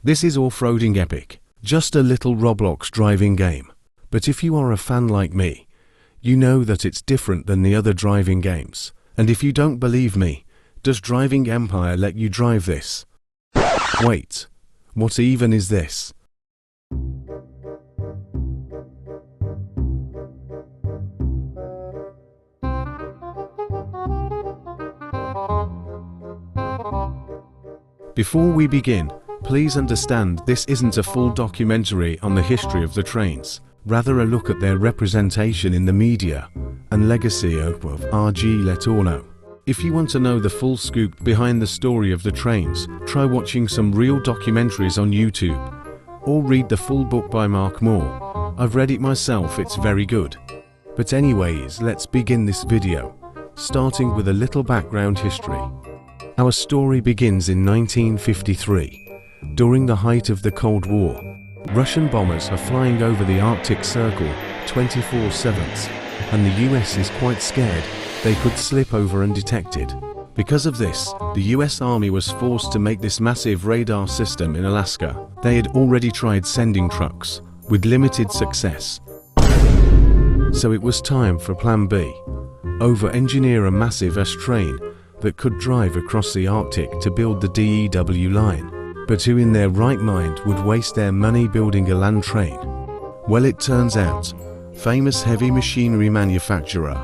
This is Off-Roading Epic, just a little Roblox driving game. But if you are a fan like me, you know that it's different than the other driving games. And if you don't believe me, does Driving Empire let you drive this? Wait, what even is this? Before we begin, please understand this isn't a full documentary on the history of the trains, rather a look at their representation in the media and legacy of RG Letourneau. If you want to know the full scoop behind the story of the trains, try watching some real documentaries on YouTube, or read the full book by Mark Moore. I've read it myself, it's very good. But anyways, let's begin this video, starting with a little background history. Our story begins in 1953, during the height of the Cold War. Russian bombers are flying over the Arctic Circle 24/7, and the US is quite scared they could slip over undetected. Because of this, the US Army was forced to make this massive radar system in Alaska. They had already tried sending trucks, with limited success. So it was time for Plan B. Over-engineer a massive S-train that could drive across the Arctic to build the DEW line. But who in their right mind would waste their money building a land train? Well, it turns out, famous heavy machinery manufacturer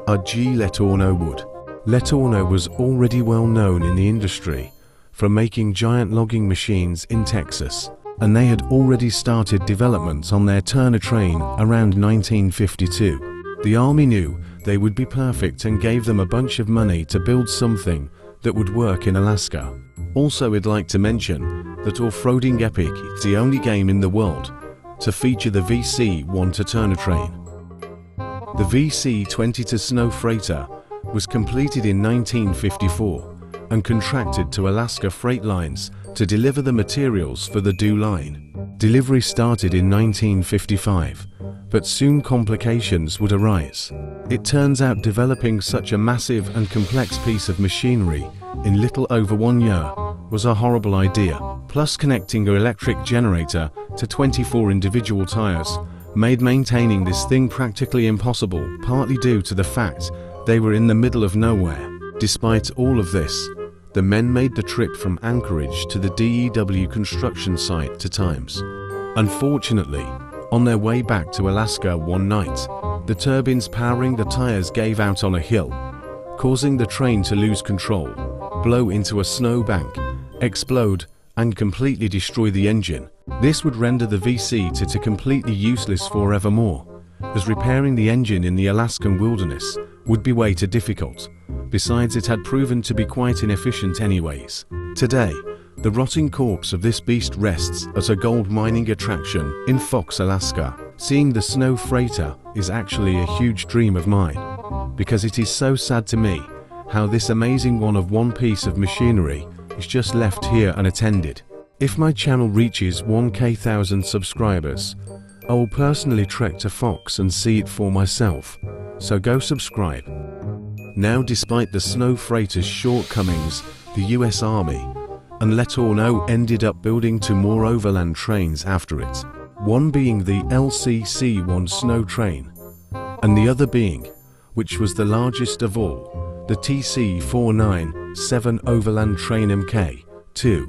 RG Letourneau would. Letourneau was already well known in the industry for making giant logging machines in Texas, and they had already started development on their Turner train around 1952. The Army knew they would be perfect and gave them a bunch of money to build something that would work in Alaska. Also, I'd like to mention that Off-Roading Epic is the only game in the world to feature the VC-1 to Turner train. The VC-20 to Sno-Freighter was completed in 1954 and contracted to Alaska Freight Lines to deliver the materials for the DEW line. Delivery started in 1955, but soon complications would arise. It turns out developing such a massive and complex piece of machinery in little over 1 year was a horrible idea. Plus, connecting an electric generator to 24 individual tires made maintaining this thing practically impossible, partly due to the fact they were in the middle of nowhere. Despite all of this, the men made the trip from Anchorage to the DEW construction site to Times. Unfortunately, on their way back to Alaska one night, the turbines powering the tires gave out on a hill, causing the train to lose control, blow into a snowbank, explode, and completely destroy the engine. This would render the VC to completely useless forevermore, as repairing the engine in the Alaskan wilderness would be way too difficult. Besides, it had proven to be quite inefficient anyways. Today, the rotting corpse of this beast rests at a gold mining attraction in Fox, Alaska. Seeing the Sno-Freighter is actually a huge dream of mine, because it is so sad to me how this amazing one piece of machinery is just left here unattended. If my channel reaches 1,000 subscribers, I will personally trek to Fox and see it for myself, so go subscribe. Now, despite the Sno-Freighter's shortcomings, the US Army and Letourneau ended up building 2 more overland trains after it, one being the LCC-1 snow train, and the other being, which was the largest of all, the TC-497 overland train Mk2.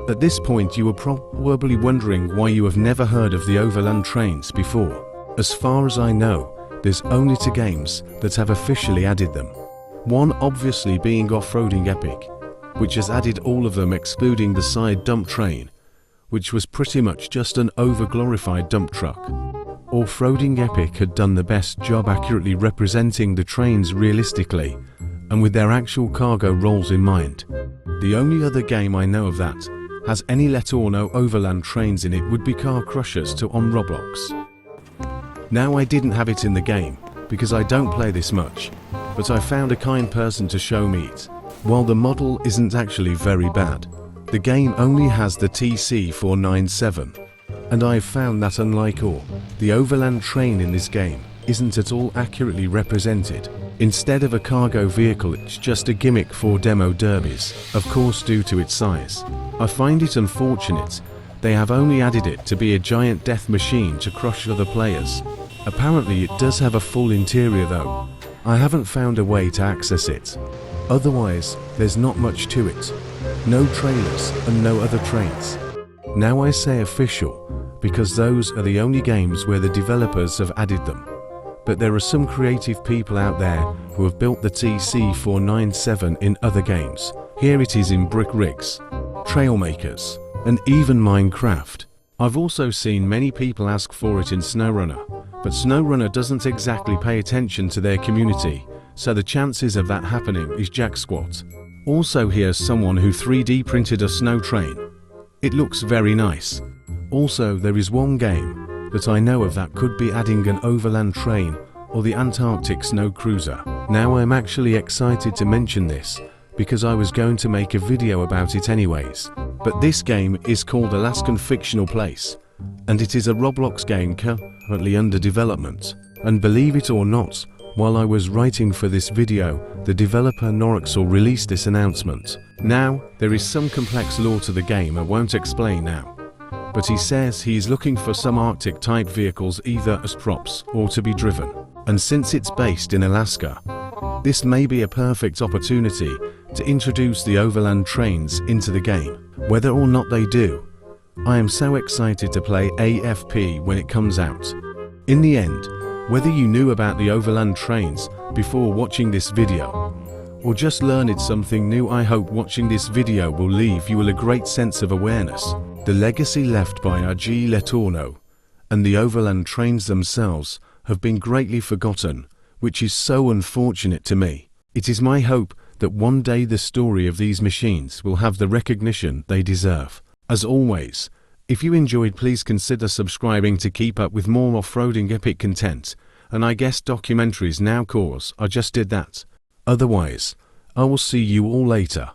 At this point, you are probably wondering why you have never heard of the overland trains before. As far as I know, there's only 2 games that have officially added them. One obviously being Off-Roading Epic, which has added all of them excluding the side dump train, which was pretty much just an over-glorified dump truck. Off-Roading Epic had done the best job accurately representing the trains realistically, and with their actual cargo roles in mind. The only other game I know of that has any Letourneau overland trains in it would be Car Crushers 2 on Roblox. Now, I didn't have it in the game, because I don't play this much, but I found a kind person to show me it. While the model isn't actually very bad, the game only has the TC-497, and I've found that unlike all, the overland train in this game isn't at all accurately represented. Instead of a cargo vehicle, it's just a gimmick for demo derbies, of course due to its size. I find it unfortunate they have only added it to be a giant death machine to crush other players. Apparently it does have a full interior though. I haven't found a way to access it. Otherwise, there's not much to it. No trailers and no other trains. Now I say official, because those are the only games where the developers have added them. But there are some creative people out there who have built the TC497 in other games. Here it is in Brick Rigs, Trailmakers, and even Minecraft. I've also seen many people ask for it in SnowRunner, but SnowRunner doesn't exactly pay attention to their community, so the chances of that happening is jack squat. Also here's someone who 3D printed a snow train. It looks very nice. Also there is one game that I know of that could be adding an Overland train or the Antarctic snow cruiser. Now I'm actually excited to mention this because I was going to make a video about it anyways. But this game is called Alaskan Fictional Place, and it is a Roblox game currently under development. And believe it or not, while I was writing for this video, the developer Norixel released this announcement. Now, there is some complex lore to the game I won't explain now. But he says he is looking for some Arctic type vehicles either as props or to be driven. And since it's based in Alaska, this may be a perfect opportunity to introduce the Overland trains into the game. Whether or not they do, I am so excited to play AFP when it comes out. In the end, whether you knew about the Overland trains before watching this video, or just learned something new, I hope watching this video will leave you with a great sense of awareness. The legacy left by RG Letourneau and the Overland trains themselves have been greatly forgotten, which is so unfortunate to me. It is my hope that one day the story of these machines will have the recognition they deserve. As always, if you enjoyed, please consider subscribing to keep up with more off-roading epic content, and I guess documentaries now, cause I just did that. Otherwise, I will see you all later.